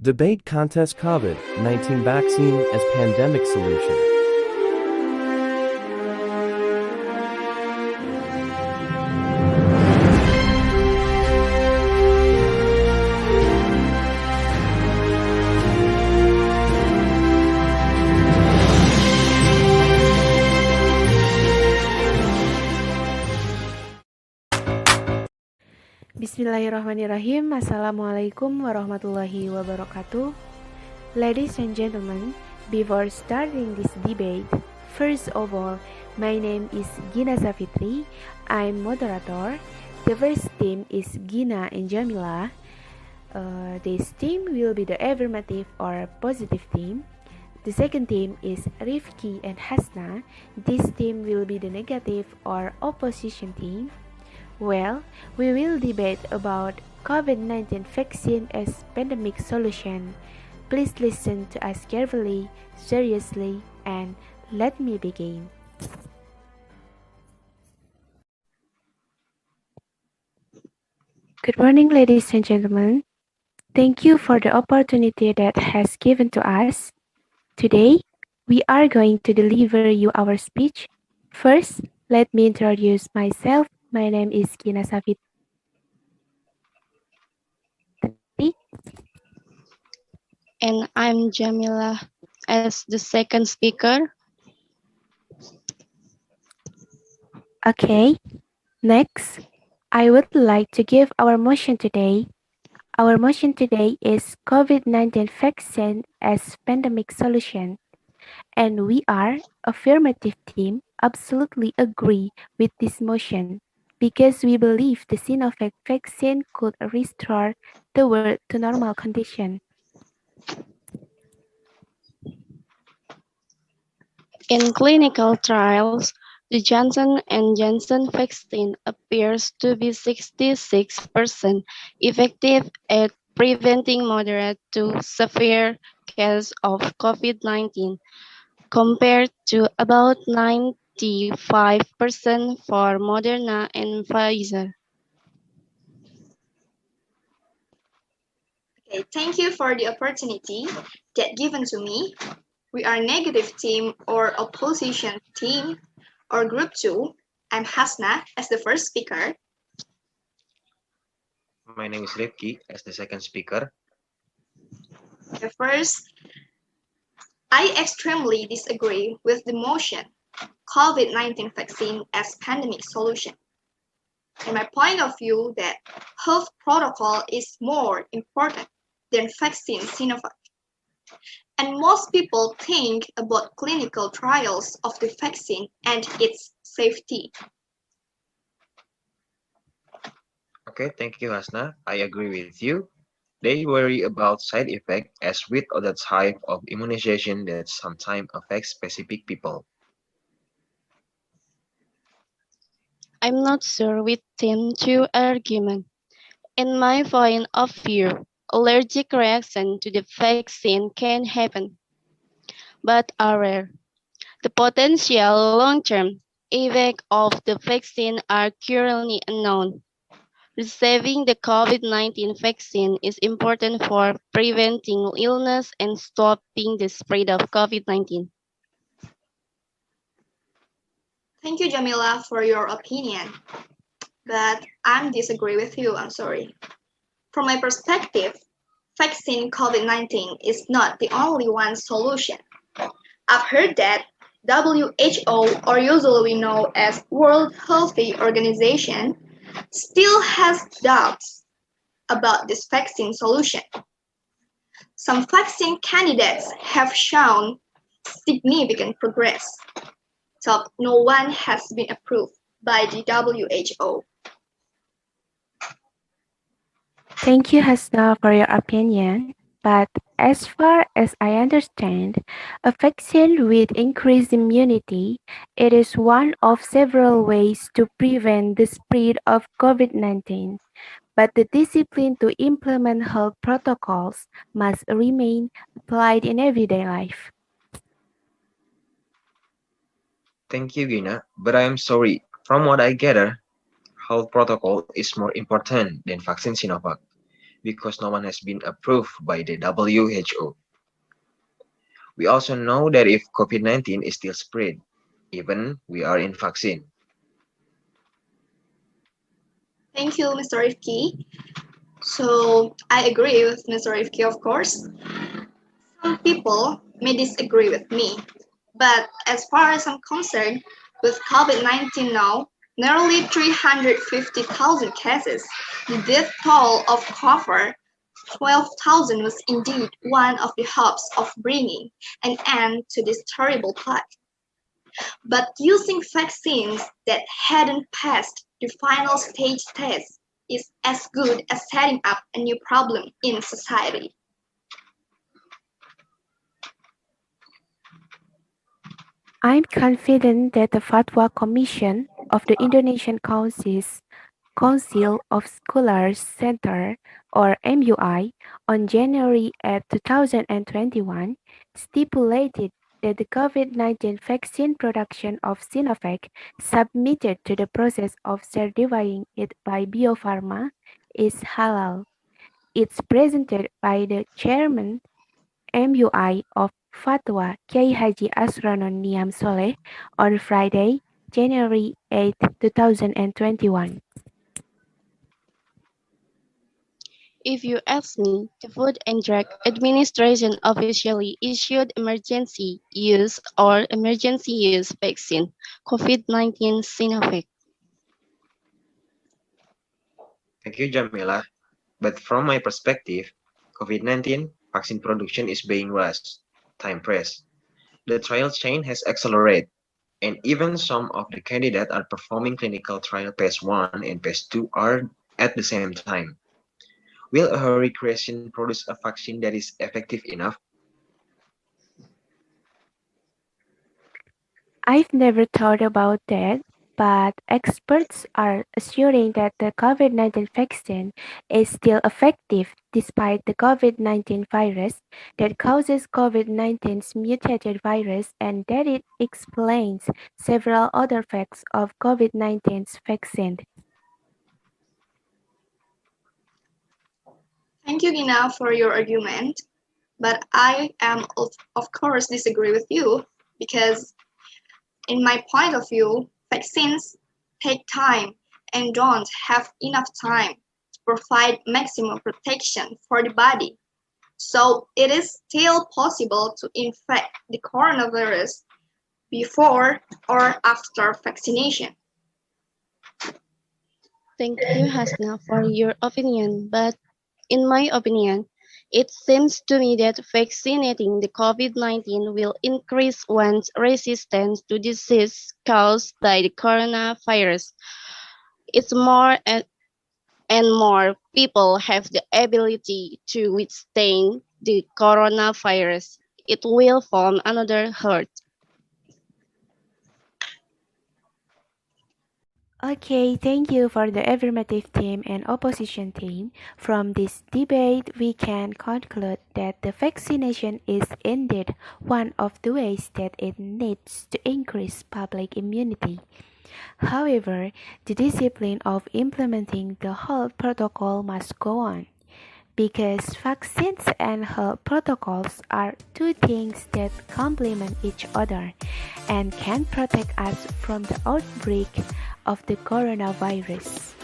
Debate contest COVID-19 vaccine as pandemic solution. Bismillahirrahmanirrahim. Assalamualaikum warahmatullahi wabarakatuh. Ladies and gentlemen, before starting this debate, first of all, my name is Gina Safitri. I'm moderator. The first team is Gina and Jamilah. This team will be the affirmative or positive team. The second team is Rifki and Hasna. This team will be the negative or opposition team. Well, we will debate about COVID-19 vaccine as pandemic solution. Please listen to us carefully, seriously, and let me begin. Good morning, ladies and gentlemen. Thank you for the opportunity that has given to us. Today, we are going to deliver you our speech. First, let me introduce myself. My name is Gina Safitri. And I'm Jamilah as the second speaker. Okay, next, I would like to give our motion today. Our motion today is COVID-19 vaccine as pandemic solution. And we are, affirmative team, absolutely agree with this motion because we believe the Sinovac vaccine could restore the world to normal condition. In clinical trials, the Johnson & Johnson vaccine appears to be 66% effective at preventing moderate to severe cases of COVID-19, compared to about 95% for Moderna and Pfizer. Okay, thank you for the opportunity that given to me. We are negative team or opposition team or group 2. I'm Hasna as the first speaker. My name is Rifki as the second speaker. The first, I extremely disagree with the motion COVID-19 vaccine as pandemic solution. In my point of view that health protocol is more important than vaccine Sinovac. And most people think about clinical trials of the vaccine and its safety. Okay, thank you, Hasna. I agree with you. They worry about side effects as with other type of immunization that sometimes affects specific people. I'm not sure with Team 2 argument. In my point of view, allergic reaction to the vaccine can happen, but are rare. The potential long-term effects of the vaccine are currently unknown. Receiving the COVID-19 vaccine is important for preventing illness and stopping the spread of COVID-19. Thank you, Jamilah, for your opinion. But I disagree with you, I'm sorry. From my perspective, vaccine COVID-19 is not the only one solution. I've heard that WHO, or usually known as World Health Organization, still has doubts about this vaccine solution. Some vaccine candidates have shown significant progress, so no one has been approved by the WHO. Thank you, Hasna, for your opinion. But as far as I understand, a vaccine with increased immunity, it is one of several ways to prevent the spread of COVID-19. But the discipline to implement health protocols must remain applied in everyday life. Thank you, Gina, but I am sorry. From what I gather, health protocol is more important than vaccine Sinovac. because no one has been approved by the WHO. We also know that if COVID-19 is still spread, even we are in vaccine. Thank you, Mr. Rifki. So I agree with Mr. Rifki, of course. Some people may disagree with me, but as far as I'm concerned, with COVID-19 now, nearly 350,000 cases, the death toll of over 12,000 was indeed one of the hopes of bringing an end to this terrible plague. But using vaccines that hadn't passed the final stage test is as good as setting up a new problem in society. I'm confident that the Fatwa Commission of the Indonesian Council of Scholars Center, or MUI, on January 8, 2021, stipulated that the COVID-19 vaccine production of Sinovac, submitted to the process of certifying it by Bio Farma, is halal. It's presented by the chairman MUI of Fatwa Kiai Haji Asronon Niam Soleh on Friday, January 8, 2021. If you ask me, the Food and Drug Administration officially issued emergency use or emergency use vaccine COVID-19 Sinovac. Thank you, Jamilah. But from my perspective, COVID-19 vaccine production is being rushed, time pressed. The trial chain has accelerated, and even some of the candidates are performing clinical trial phase 1 and phase 2 are at the same time. Will a hurry creation produce a vaccine that is effective enough? I've never thought about that, but experts are assuring that the COVID-19 vaccine is still effective despite the COVID-19 virus that causes COVID-19's mutated virus, and that it explains several other facts of COVID-19's vaccine. Thank you, Gina, for your argument. But I am, of course, disagree with you because, in my point of view, vaccines take time and don't have enough time to provide maximum protection for the body. So it is still possible to infect the coronavirus before or after vaccination. Thank you, Hasna, for your opinion. But in my opinion, it seems to me that vaccinating the COVID-19 will increase one's resistance to disease caused by the coronavirus. It's more and more people have the ability to withstand the coronavirus. It will form another herd. Okay, thank you for the affirmative team and opposition team. From this debate, we can conclude that the vaccination is indeed one of the ways that it needs to increase public immunity. However, the discipline of implementing the health protocol must go on, because vaccines and health protocols are two things that complement each other and can protect us from the outbreak of the coronavirus.